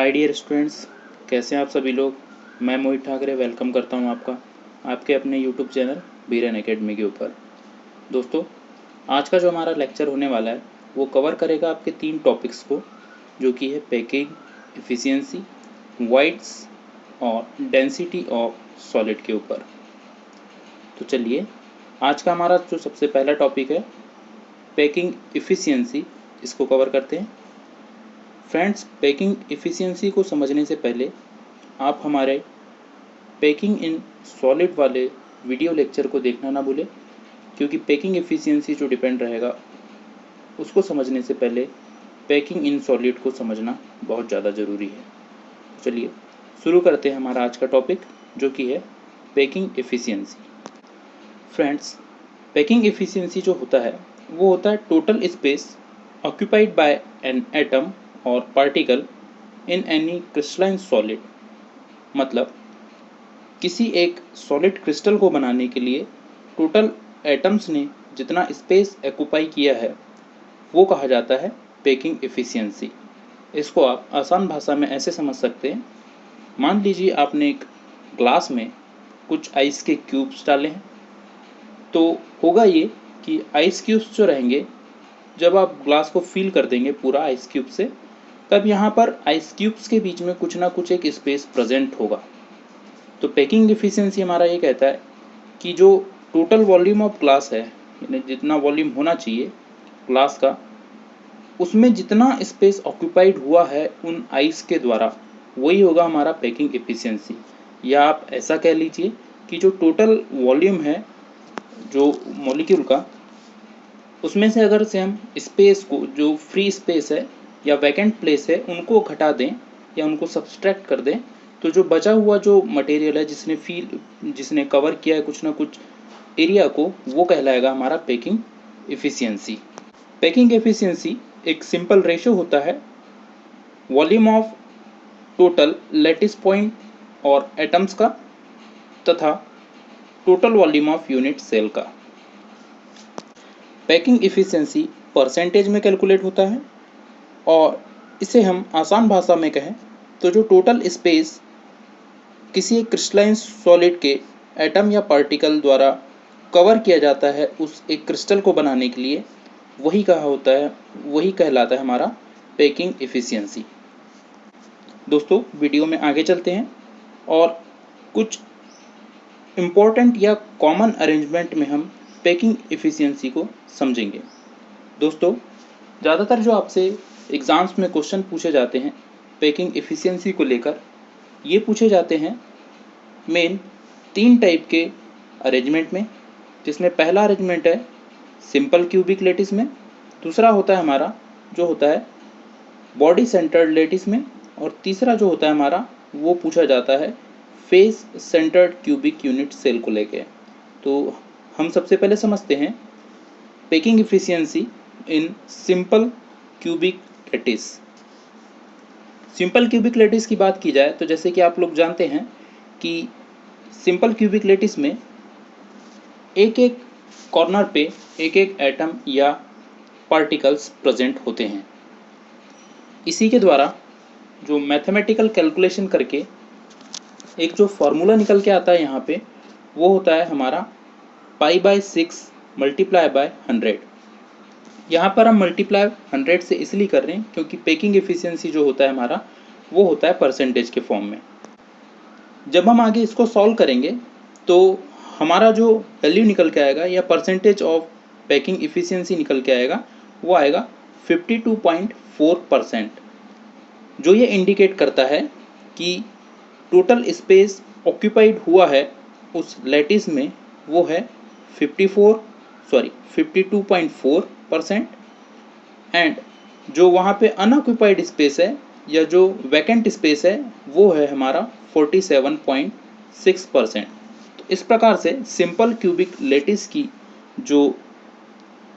Hi dear students, कैसे हैं आप सभी लोग। मैं मोहित ठाकरे वेलकम करता हूं आपका आपके अपने यूट्यूब चैनल बीरन एकेडमी के ऊपर। दोस्तों, आज का जो हमारा लेक्चर होने वाला है वो कवर करेगा आपके 3 टॉपिक्स को, जो कि है पैकिंग एफिशिएंसी, वाइड्स और डेंसिटी ऑफ सॉलिड के ऊपर। तो चलिए, आज का हमारा जो सबसे पहला टॉपिक है पैकिंग एफिशिएंसी, इसको कवर करते हैं। फ्रेंड्स, पैकिंग एफिशिएंसी को समझने से पहले आप हमारे पैकिंग इन सॉलिड वाले वीडियो लेक्चर को देखना ना भूलें, क्योंकि पैकिंग एफिशिएंसी जो डिपेंड रहेगा उसको समझने से पहले पैकिंग इन सॉलिड को समझना बहुत ज़्यादा ज़रूरी है। चलिए शुरू करते हैं हमारा आज का टॉपिक, जो कि है packing efficiency. Friends, packing efficiency जो होता है वो होता है total space occupied by an atom और particle in any crystalline solid. मतलब किसी एक सॉलिड क्रिस्टल को बनाने के लिए टोटल एटम्स ने जितना स्पेस ऑक्यूपाई किया है वो कहा जाता है पैकिंग एफिशिएंसी। इसको आप आसान भाषा में ऐसे समझ सकते हैं, मान लीजिए आपने एक ग्लास में कुछ आइस के क्यूब्स डाले हैं, तो होगा ये कि आइस क्यूब्स जो रहेंगे, जब आप ग्लास को फिल कर देंगे पूरा आइस क्यूब से, तब यहाँ पर आइस क्यूब्स के बीच में कुछ ना कुछ एक स्पेस प्रेजेंट होगा। तो पैकिंग एफिशिएंसी हमारा ये कहता है कि जो टोटल वॉल्यूम ऑफ ग्लास है, यानी जितना वॉल्यूम होना चाहिए ग्लास का, उसमें जितना स्पेस ऑक्यूपाइड हुआ है उन आइस के द्वारा, वही होगा हमारा पैकिंग एफिशिएंसी। या आप ऐसा कह लीजिए कि जो टोटल वॉल्यूम है जो मॉलिक्यूल का, उसमें से अगर से हम स्पेस को, जो फ्री स्पेस है या वैकेंट प्लेस है, उनको घटा दें या उनको सब्सट्रैक्ट कर दें, तो जो बचा हुआ जो मटेरियल है जिसने कवर किया है कुछ ना कुछ एरिया को, वो कहलाएगा हमारा पैकिंग एफिशिएंसी। पैकिंग एफिशिएंसी एक सिंपल रेशो होता है volume of total lattice point और एटम्स का तथा total volume of unit cell का। पैकिंग एफिशिएंसी परसेंटेज में कैलकुलेट होता है, और इसे हम आसान भाषा में कहें तो जो टोटल स्पेस किसी एक क्रिस्टलाइन सॉलिड के एटम या पार्टिकल द्वारा कवर किया जाता है उस एक क्रिस्टल को बनाने के लिए, वही कहलाता है हमारा पैकिंग एफिशिएंसी। दोस्तों, वीडियो में आगे चलते हैं और कुछ इम्पोर्टेंट या कॉमन अरेंजमेंट में हम पैकिंग एफिशिएंसी को समझेंगे। दोस्तों, ज़्यादातर जो आपसे एग्ज़ाम्स में क्वेश्चन पूछे जाते हैं पैकिंग एफिशिएंसी को लेकर, ये पूछे जाते हैं मेन 3 टाइप के अरेंजमेंट में, जिसमें पहला अरेंजमेंट है सिंपल क्यूबिक लैटिस में, दूसरा होता है हमारा जो होता है बॉडी सेंटर्ड लैटिस में, और तीसरा जो होता है हमारा वो पूछा जाता है face centred cubic unit cell को लेके। तो हम सबसे पहले समझते हैं packing efficiency in simple cubic lattice. Simple cubic lattice की बात की जाए तो जैसे कि आप लोग जानते हैं कि सिंपल क्यूबिक लैटिस में एक एक कॉर्नर पे एक एक एटम या पार्टिकल्स प्रेजेंट होते हैं। इसी के द्वारा जो मैथमेटिकल कैलकुलेशन करके एक जो फार्मूला निकल के आता है यहाँ पे, वो होता है हमारा π/6 मल्टीप्लाई बाय 100। यहाँ पर हम मल्टीप्लाई 100 से इसलिए कर रहे हैं क्योंकि पैकिंग एफिशिएंसी जो होता है हमारा वो होता है परसेंटेज के फॉर्म में। जब हम आगे इसको सॉल्व करेंगे तो हमारा जो वैल्यू निकल के आएगा या परसेंटेज ऑफ पैकिंग एफिशिएंसी निकल के आएगा, वो आएगा 52.4%, जो ये इंडिकेट करता है कि टोटल स्पेस ऑक्यूपाइड हुआ है उस लैटिस में वो है 52.4%, एंड जो वहाँ पे अनऑक्यूपाइड स्पेस है या जो वैकेंट स्पेस है वो है हमारा 47.6%। तो इस प्रकार से सिंपल क्यूबिक लैटिस की जो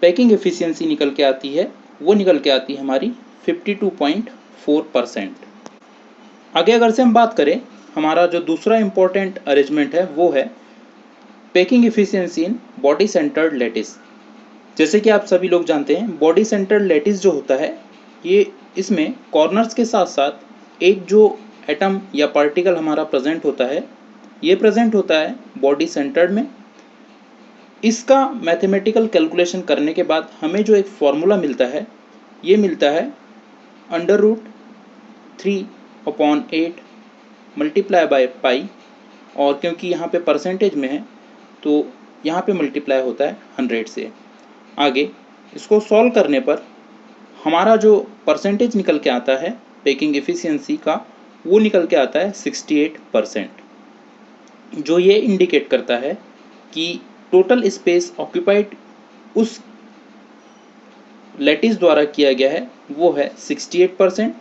पैकिंग एफिशिएंसी निकल के आती है वो निकल के आती है हमारी 52.4%। आगे अगर से हम बात करें, हमारा जो दूसरा इम्पोर्टेंट अरेंजमेंट है वो है packing efficiency in body centred lattice. जैसे कि आप सभी लोग जानते हैं, बॉडी सेंटर्ड लैटिस जो होता है ये इसमें कॉर्नर्स के साथ साथ एक जो एटम या पार्टिकल हमारा प्रेजेंट होता है, ये प्रेजेंट होता है बॉडी सेंटर्ड में। इसका मैथमेटिकल कैलकुलेशन करने के बाद हमें जो एक फॉर्मूला मिलता है, ये मिलता है √3/8 मल्टीप्लाई बाय पाई, और क्योंकि यहाँ पे परसेंटेज में है तो यहाँ पे मल्टीप्लाई होता है 100 से। आगे इसको सॉल्व करने पर हमारा जो परसेंटेज निकल के आता है पैकिंग एफिशिएंसी का, वो निकल के आता है 68%, जो ये इंडिकेट करता है कि टोटल स्पेस ऑक्यूपाइड उस लैटिस द्वारा किया गया है वो है 68%,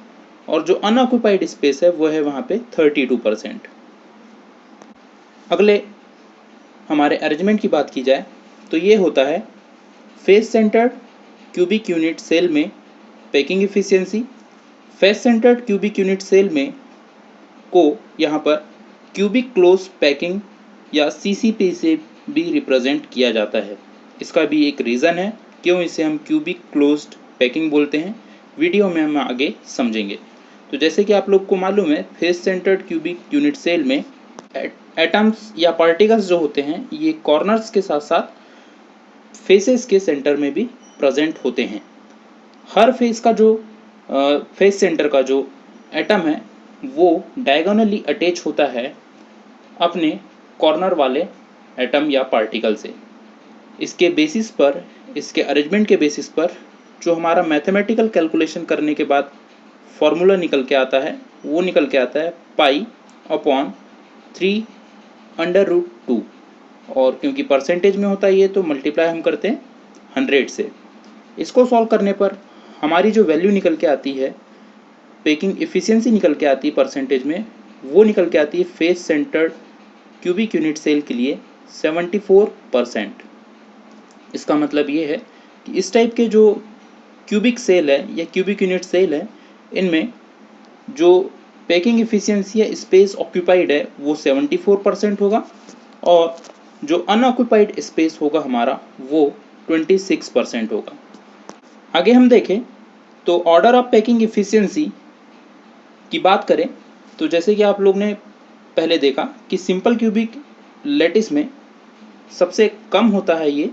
और जो अनऑक्यूपाइड स्पेस है वो है वहाँ पे 32%। अगले हमारे अरेंजमेंट की बात की जाए तो ये होता है face centred cubic unit cell में packing efficiency. Face centred cubic unit cell में को यहाँ पर क्यूबिक क्लोज पैकिंग या सीसीपी से भी रिप्रेजेंट किया जाता है। इसका भी एक रीज़न है क्यों इसे हम क्यूबिक क्लोज्ड पैकिंग बोलते हैं, वीडियो में हम आगे समझेंगे। तो जैसे कि आप लोग को मालूम है, face centred cubic unit cell में एटम्स या पार्टिकल्स जो होते हैं ये कॉर्नर्स के साथ साथ फेसेस के सेंटर में भी प्रेजेंट होते हैं। हर फेस का जो फेस सेंटर का जो एटम है वो डायगोनली अटैच होता है अपने कॉर्नर वाले एटम या पार्टिकल से। इसके बेसिस पर, इसके अरेंजमेंट के बेसिस पर जो हमारा मैथमेटिकल कैलकुलेशन करने के बाद फॉर्मूला निकल के आता है वो निकल के आता है π/3√2, और क्योंकि परसेंटेज में होता है ये तो मल्टीप्लाई हम करते हैं 100 से। इसको सॉल्व करने पर हमारी जो वैल्यू निकल के आती है, पैकिंग एफिशिएंसी निकल के आती है परसेंटेज में, वो निकल के आती है face centred cubic unit cell के लिए 74%। इसका मतलब ये है कि इस टाइप के जो क्यूबिक सेल है या क्यूबिक यूनिट सेल है, इनमें जो पैकिंग एफिशिएंसी या स्पेस ऑक्यूपाइड है वो 74% होगा, और जो अनऑक्यूपाइड स्पेस होगा हमारा वो 26% होगा। आगे हम देखें तो ऑर्डर ऑफ पैकिंग एफिशिएंसी की बात करें तो जैसे कि आप लोग ने पहले देखा कि सिंपल क्यूबिक लैटिस में सबसे कम होता है ये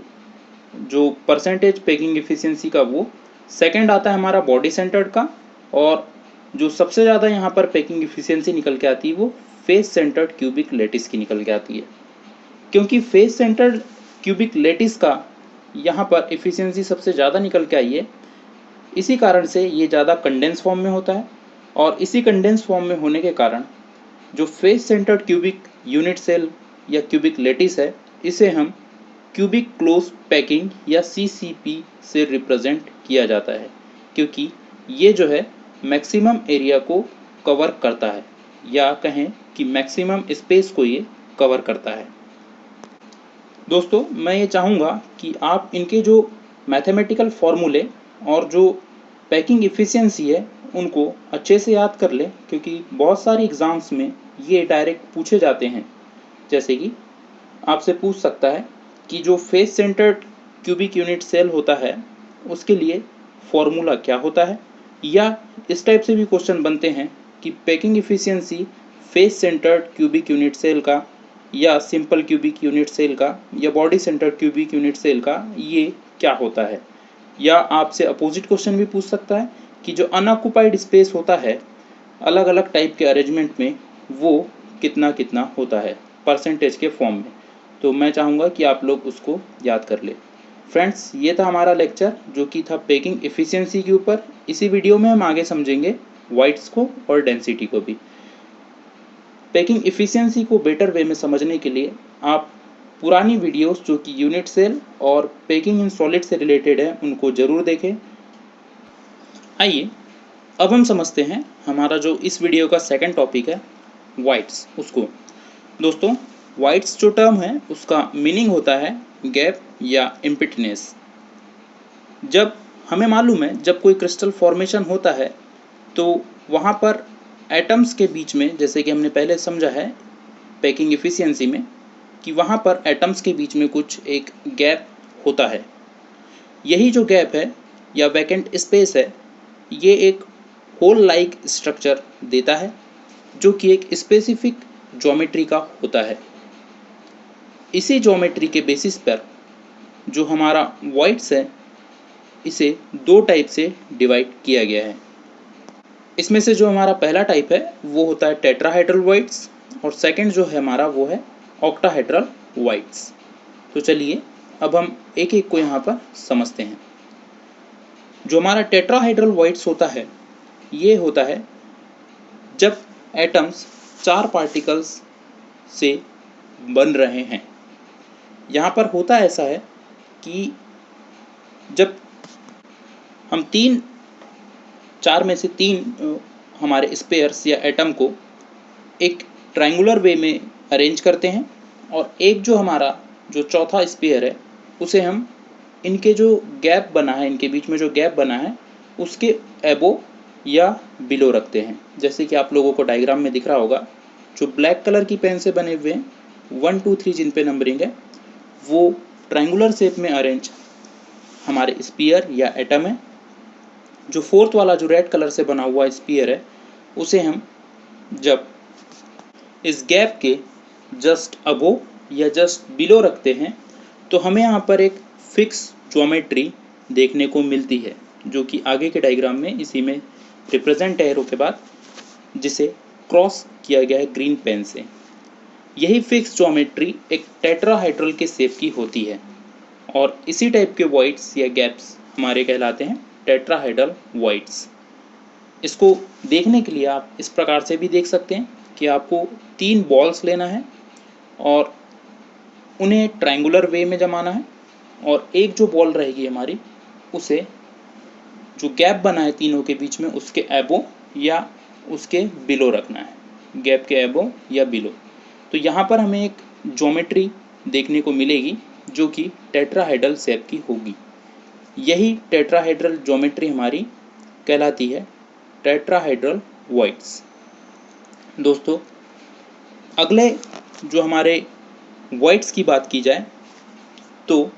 जो परसेंटेज पैकिंग एफिशिएंसी का, वो सेकंड आता है हमारा बॉडी सेंटर्ड का, और जो सबसे ज़्यादा यहाँ पर पैकिंग एफिशिएंसी निकल के आती है वो फेस सेंटर्ड क्यूबिक लैटिस की निकल के आती है। क्योंकि फेस सेंटर्ड क्यूबिक लैटिस का यहाँ पर एफिशिएंसी सबसे ज़्यादा निकल के आई है, इसी कारण से ये ज़्यादा कंडेंस फॉर्म में होता है, और इसी कंडेंस फॉर्म में होने के कारण जो face centred cubic unit cell या क्यूबिक लैटिस है, इसे हम क्यूबिक क्लोज पैकिंग या सीसीपी से रिप्रेजेंट किया जाता है, क्योंकि ये जो है मैक्सिमम एरिया को कवर करता है, या कहें कि मैक्सिमम स्पेस को ये कवर करता है। दोस्तों, मैं ये चाहूँगा कि आप इनके जो मैथमेटिकल फॉर्मूले और जो पैकिंग एफिशिएंसी है उनको अच्छे से याद कर लें, क्योंकि बहुत सारे एग्ज़ाम्स में ये डायरेक्ट पूछे जाते हैं। जैसे कि आपसे पूछ सकता है कि जो face centred cubic unit cell होता है उसके लिए फॉर्मूला क्या होता है, या इस टाइप से भी क्वेश्चन बनते हैं कि packing efficiency face centred cubic unit cell का या सिंपल क्यूबिक यूनिट सेल का या body centred cubic unit cell का ये क्या होता है। या आपसे अपोजिट क्वेश्चन भी पूछ सकता है कि जो अनऑक्यूपाइड स्पेस होता है अलग अलग टाइप के अरेंजमेंट में वो कितना कितना होता है परसेंटेज के फॉर्म में। तो मैं चाहूँगा कि आप लोग उसको याद कर ले। फ्रेंड्स, ये था हमारा लेक्चर जो कि था पैकिंग एफिशिएंसी के ऊपर। इसी वीडियो में हम आगे समझेंगे वाइड्स को और डेंसिटी को भी। पैकिंग एफिशिएंसी को बेटर वे में समझने के लिए आप पुरानी वीडियोस जो कि यूनिट सेल और पैकिंग इन सॉलिड से रिलेटेड है उनको ज़रूर देखें। आइए अब हम समझते हैं हमारा जो इस वीडियो का सेकंड टॉपिक है वाइड्स, उसको। दोस्तों, वाइड्स जो टर्म है उसका मीनिंग होता है गैप या एम्प्टीनेस। जब हमें मालूम है जब कोई क्रिस्टल फॉर्मेशन होता है तो वहाँ पर एटम्स के बीच में, जैसे कि हमने पहले समझा है पैकिंग एफिशिएंसी में, कि वहाँ पर एटम्स के बीच में कुछ एक गैप होता है। यही जो गैप है या वैकेंट स्पेस है, ये एक होल लाइक स्ट्रक्चर देता है जो कि एक स्पेसिफिक ज्योमेट्री का होता है। इसी ज्योमेट्री के बेसिस पर जो हमारा वॉइड्स है इसे दो टाइप से डिवाइड किया गया है। इसमें से जो हमारा पहला टाइप है वो होता है टेट्राहेड्रल वॉइड्स और सेकंड जो है हमारा वो है ऑक्टाहेड्रल वॉइड्स। तो चलिए अब हम एक एक को यहाँ पर समझते हैं। जो हमारा टेट्राहेड्रल वॉइड्स होता है ये होता है जब एटम्स 4 पार्टिकल्स से बन रहे हैं। यहाँ पर होता ऐसा है कि जब हम 4 में से 3 हमारे स्पेयर्स या एटम को एक ट्रायंगुलर वे में अरेंज करते हैं और एक जो हमारा जो चौथा स्पेयर है उसे हम इनके जो गैप बना है, इनके बीच में जो गैप बना है उसके एबो या बिलो रखते हैं। जैसे कि आप लोगों को डायग्राम में दिख रहा होगा, जो ब्लैक कलर की पेन से बने हुए हैं 1 2 3 जिन पे नंबरिंग है वो ट्रायंगुलर शेप में अरेंज हमारे स्पीयर या एटम है। जो फोर्थ वाला जो रेड कलर से बना हुआ स्पीयर है उसे हम जब इस गैप के जस्ट अबो या जस्ट बिलो रखते हैं तो हमें यहाँ पर एक फिक्स ज्योमेट्री देखने को मिलती है जो कि आगे के डायग्राम में इसी में रिप्रेजेंट है एरो के बाद, जिसे क्रॉस किया गया है ग्रीन पेन से। यही फिक्स ज्योमेट्री एक टेट्राहेड्रल के शेप की होती है और इसी टाइप के वॉइड्स या गैप्स हमारे कहलाते हैं टेट्राहेड्रल वॉइड्स। इसको देखने के लिए आप इस प्रकार से भी देख सकते हैं कि आपको 3 बॉल्स लेना है और उन्हें ट्रायंगुलर वे में जमाना है और एक जो बॉल रहेगी हमारी उसे जो गैप बना है तीनों के बीच में उसके एबो या उसके बिलो रखना है, गैप के एबो या बिलो। तो यहाँ पर हमें एक ज्योमेट्री देखने को मिलेगी जो कि टेट्राहेड्रल शेप की होगी। यही टेट्राहेड्रल ज्योमेट्री हमारी कहलाती है टेट्राहेड्रल वॉइड्स। दोस्तों अगले जो हमारे वॉइड्स की बात की जाए तो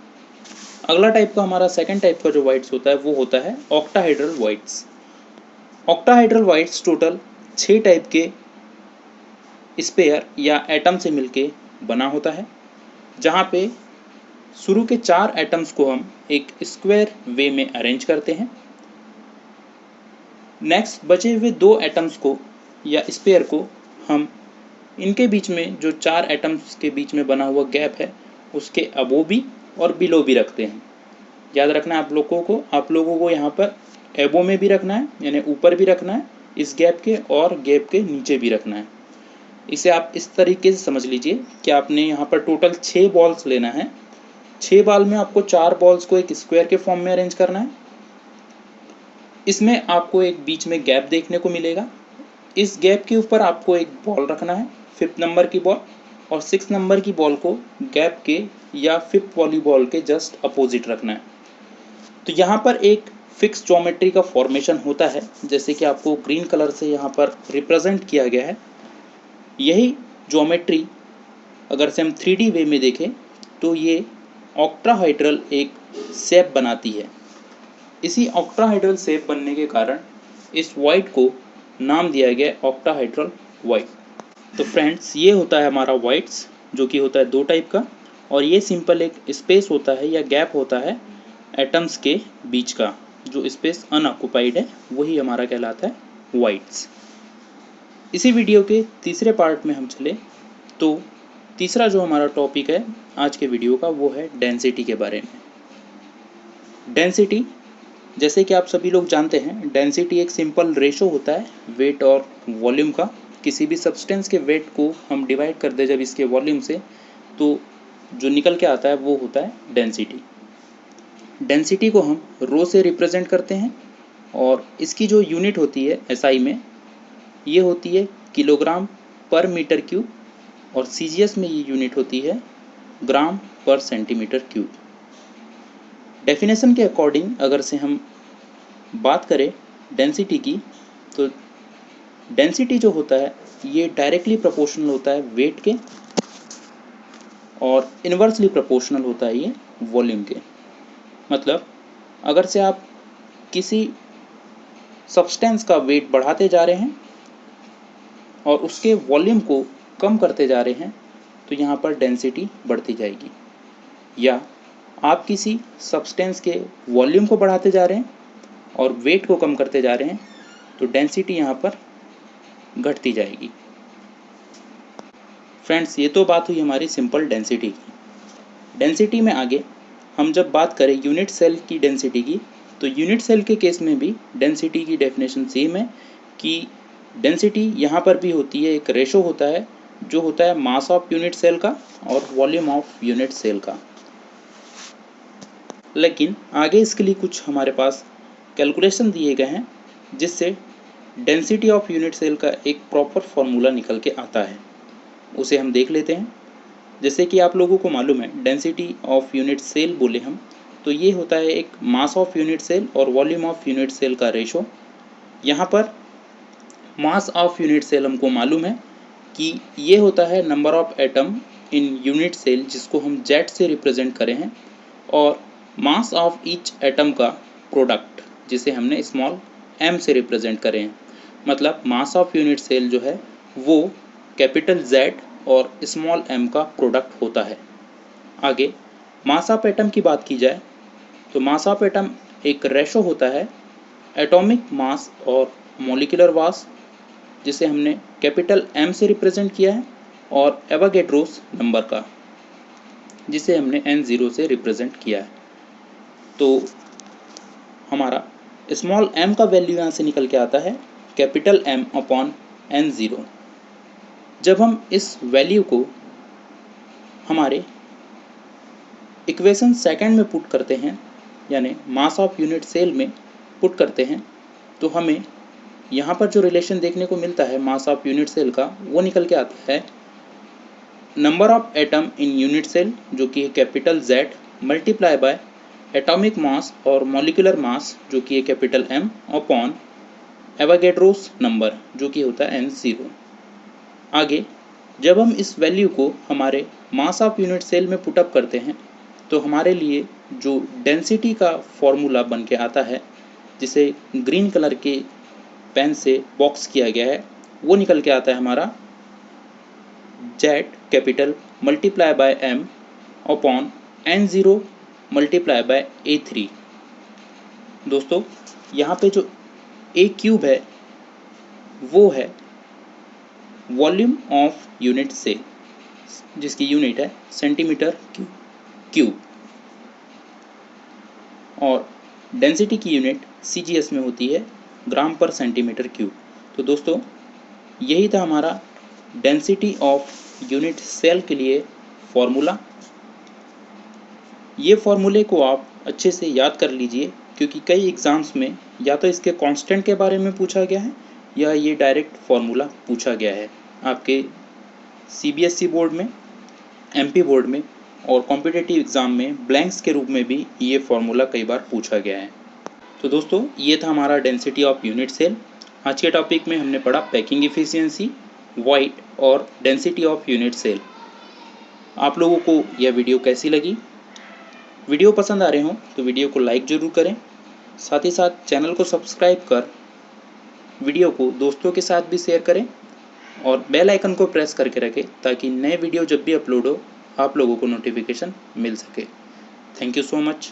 अगला टाइप का हमारा सेकंड टाइप का जो वॉइड्स होता है वो होता है octahedral voids. Octahedral voids total 6 type के स्पेयर या एटम से मिलके बना होता है, जहाँ पे शुरू के 4 एटम्स को हम एक स्क्वायर वे में अरेंज करते हैं। नेक्स्ट बचे हुए 2 एटम्स को या स्पेयर को हम इनके बीच में जो 4 एटम्स के बीच में बना हुआ गैप है उसके अबो भी और बिलो भी रखते हैं। याद रखना है आप लोगों को यहाँ पर एबो में भी रखना है, यानी ऊपर भी रखना है इस गैप के, और गैप के नीचे भी रखना है। इसे आप इस तरीके से समझ लीजिए कि आपने यहाँ पर टोटल 6 बॉल्स लेना है। 6 बॉल में आपको 4 बॉल्स को एक स्क्वायर के फॉर्म में अरेंज करना है। इसमें आपको एक बीच में गैप देखने को मिलेगा। इस गैप के ऊपर आपको एक बॉल रखना है 5th नंबर की बॉल, और 6th नंबर की बॉल को गैप के या 5th वाली बॉल के जस्ट अपोजिट रखना है। तो यहाँ पर एक फिक्स ज्योमेट्री का फॉर्मेशन होता है, जैसे कि आपको ग्रीन कलर से यहाँ पर रिप्रेजेंट किया गया है। यही ज्योमेट्री अगर से हम 3D वे में देखें तो ये ऑक्टाहेड्रल एक शेप बनाती है। इसी ऑक्टाहेड्रल शेप बनने के कारण इस वॉइड को नाम दिया गया ऑक्टाहेड्रल वॉइड। तो फ्रेंड्स ये होता है हमारा वॉइड्स, जो कि होता है 2 टाइप का, और ये सिंपल एक स्पेस होता है या गैप होता है एटम्स के बीच का। जो स्पेस अनऑक्युपाइड है वही हमारा कहलाता है वॉइड्स। इसी वीडियो के तीसरे पार्ट में हम चले तो तीसरा जो हमारा टॉपिक है आज के वीडियो का वो है डेंसिटी के बारे में। डेंसिटी, जैसे कि आप सभी लोग जानते हैं, डेंसिटी एक सिंपल रेशो होता है वेट और वॉल्यूम का। किसी भी सब्सटेंस के वेट को हम डिवाइड कर दे जब इसके वॉल्यूम से, तो जो निकल के आता है वो होता है डेंसिटी। डेंसिटी को हम रो से रिप्रेजेंट करते हैं और इसकी जो यूनिट होती है एसआई में ये होती है किलोग्राम पर मीटर क्यूब, और सीजीएस में ये यूनिट होती है ग्राम पर सेंटीमीटर क्यूब। डेफिनेशन के अकॉर्डिंग अगर से हम बात करें डेंसिटी की, तो डेंसिटी जो होता है ये डायरेक्टली प्रोपोर्शनल होता है वेट के और इन्वर्सली प्रोपोर्शनल होता है ये वॉल्यूम के। मतलब अगर से आप किसी सब्सटेंस का वेट बढ़ाते जा रहे हैं और उसके वॉल्यूम को कम करते जा रहे हैं तो यहाँ पर डेंसिटी बढ़ती जाएगी। या आप किसी सब्सटेंस के वॉल्यूम को बढ़ाते जा रहे हैं और वेट को कम करते जा रहे हैं तो डेंसिटी यहाँ पर घटती जाएगी। फ्रेंड्स, ये तो बात हुई हमारी सिंपल डेंसिटी की। डेंसिटी में आगे हम जब बात करें यूनिट सेल की डेंसिटी की, तो यूनिट सेल के केस में भी डेंसिटी की डेफिनेशन सेम है कि डेंसिटी यहाँ पर भी होती है, एक रेशो होता है जो होता है मास ऑफ यूनिट सेल का और वॉल्यूम ऑफ यूनिट सेल का। लेकिन आगे इसके लिए कुछ हमारे पास कैलकुलेशन दिए गए हैं जिससे डेंसिटी ऑफ यूनिट सेल का एक प्रॉपर फॉर्मूला निकल के आता है, उसे हम देख लेते हैं। जैसे कि आप लोगों को मालूम है डेंसिटी ऑफ यूनिट सेल बोले हम तो ये होता है एक मास ऑफ यूनिट सेल और वॉल्यूम ऑफ यूनिट सेल का रेशो। यहाँ पर मास ऑफ यूनिट सेल हमको मालूम है कि ये होता है number of atom in unit cell जिसको हम जेड से रिप्रेजेंट करें हैं, और मास ऑफ ईच एटम का प्रोडक्ट जिसे हमने स्मॉल m से रिप्रेजेंट करें हैं। मतलब मास ऑफ यूनिट सेल जो है वो कैपिटल Z और स्मॉल m का प्रोडक्ट होता है। आगे मास ऑफ एटम की बात की जाए तो मास ऑफ एटम एक रेशो होता है एटॉमिक मास और मॉलिक्यूलर मास जिसे हमने कैपिटल M से रिप्रेजेंट किया है, और एवोगैड्रोस नंबर का जिसे हमने N0 से रिप्रेजेंट किया है। तो हमारा स्मॉल m का वैल्यू यहाँ से निकल के आता है कैपिटल M अपॉन N0। जब हम इस वैल्यू को हमारे इक्वेशन सेकंड में पुट करते हैं यानी मास ऑफ यूनिट सेल में पुट करते हैं तो हमें यहाँ पर जो रिलेशन देखने को मिलता है मास ऑफ यूनिट सेल का वो निकल के आता है number of atom in unit cell जो कि है capital Z multiply by atomic mass और मॉलिक्यूलर मास जो कि है capital M upon Avogadro's number जो कि होता है N0। आगे जब हम इस वैल्यू को हमारे मास ऑफ यूनिट सेल में पुटअप करते हैं तो हमारे लिए जो डेंसिटी का फॉर्मूला बन के आता है जिसे ग्रीन कलर के पेन से बॉक्स किया गया है वो निकल के आता है हमारा Z capital multiply by M upon N0 multiply by A3। दोस्तों यहाँ पे जो A क्यूब है वो है वॉल्यूम ऑफ यूनिट सेल जिसकी यूनिट है सेंटीमीटर क्यूब, और डेंसिटी की यूनिट CGS में होती है ग्राम पर सेंटीमीटर क्यूब। तो दोस्तों यही था हमारा डेंसिटी ऑफ यूनिट सेल के लिए फॉर्मूला। ये फॉर्मूले को आप अच्छे से याद कर लीजिए क्योंकि कई एग्ज़ाम्स में या तो इसके कांस्टेंट के बारे में पूछा गया है या ये डायरेक्ट फॉर्मूला पूछा गया है। आपके CBSE बोर्ड में, MP बोर्ड में और कॉम्पिटिटिव एग्ज़ाम में ब्लैंक्स के रूप में भी ये फॉर्मूला कई बार पूछा गया है। तो दोस्तों ये था हमारा डेंसिटी ऑफ यूनिट सेल। आज के टॉपिक में हमने पढ़ा पैकिंग एफिशिएंसी, वाइट और डेंसिटी ऑफ यूनिट सेल। आप लोगों को यह वीडियो कैसी लगी? वीडियो पसंद आ रहे हो तो वीडियो को लाइक ज़रूर करें, साथ ही साथ चैनल को सब्सक्राइब कर वीडियो को दोस्तों के साथ भी शेयर करें और बेल आइकन को प्रेस करके रखें ताकि नए वीडियो जब भी अपलोड हो आप लोगों को नोटिफिकेशन मिल सके। Thank you so much.